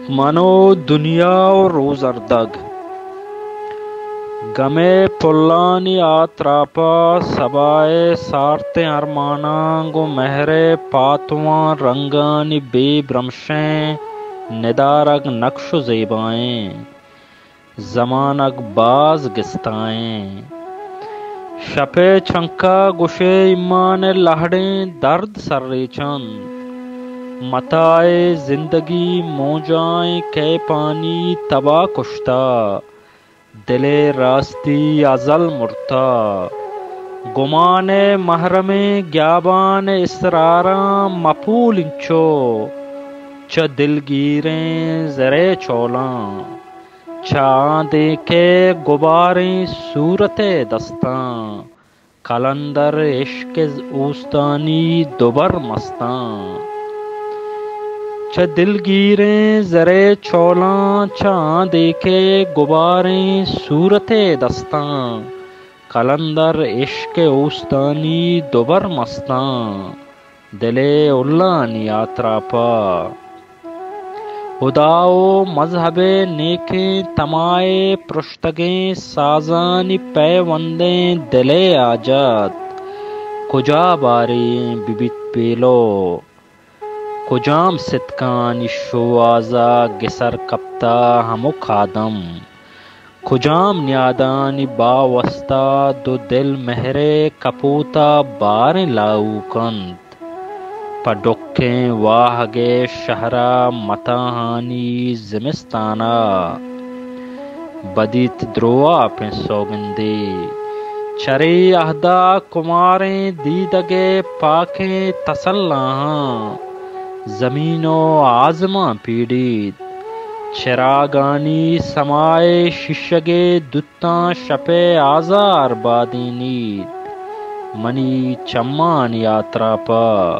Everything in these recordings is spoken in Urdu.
منو دنیا و روز اردگ گمے پلانی آتراپا سبائے سارتے ارماناں گو مہرے پاتواں رنگانی بے برمشیں ندارگ نقش و زیبائیں زمانک باز گستائیں شپے چھنکا گشے ایمان لہڑیں درد سرے چند متائے زندگی موجائیں کے پانی تباہ کشتا دل راستی ازل مرتا گمان محرم گیابان اسراراں مپول انچو چہ دلگیریں زرے چولاں چاں دیکھے غباریں صورت دستاں کلندر عشق اوستانی دوبر مستاں چہ دلگیریں زرے چولاں چاں دیکھے غباریں صورت دستاں کلندر عشق اوستانی دوبر مستاں دلے اللہ آتراپا خداؤ مذہب نیکیں تمائے پرشتگیں سازانی پیوندیں دلے آجات کجا باریں ببت پیلو کجام ستکانی شوازا گسر کپتا ہمو خادم کجام نیادانی باوستا دو دل مہرے کپوتا باریں لاؤ کند پڈکیں واہگے شہرا متاہانی زمستانا بدیت دروا پہ سوگندے چرے اہدا کماریں دیدگے پاکیں تسلاہاں زمین و آزماں پیڑیت چراغانی سمائے ششگے دتاں شپے آزار بادینیت منی چمان یاترا پا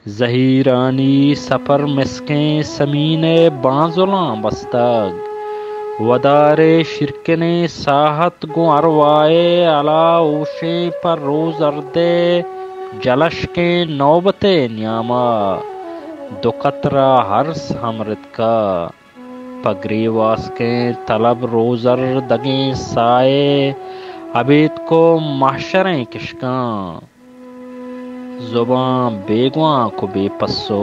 زہیرانی سفر مسکیں سمین بانزلاں بستگ ودارے شرکنے ساحت گو اروائے علا اوشیں پر روز اردے جلش کے نوبت نیاما دو قطرہ ہرس ہمرت کا پگری واس کے طلب روزر دگیں سائے عبید کو محشریں کشکاں زباں بیگواں کو بے پسو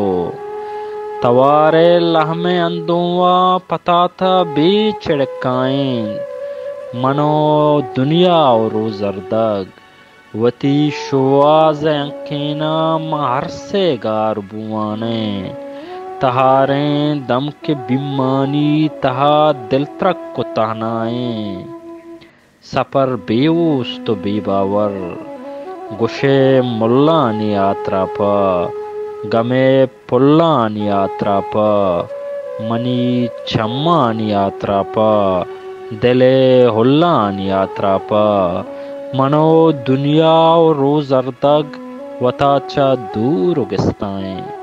توارے لہمے اندوا پتا تھا بے چڑکائیں منو دنیا اور روزر دگ وتی شواز انکینا مہر سے گار بوانے تہاریں دم کے بیمانی تہا دل ترک کو تہنائیں سفر بیوس تو بے باور گشے ملانی آتراپا گمے پلانی آتراپا منی چمانی آتراپا دلے ہلانی آتراپا منو دنیا و روز اردگ وتا چا دور گستائیں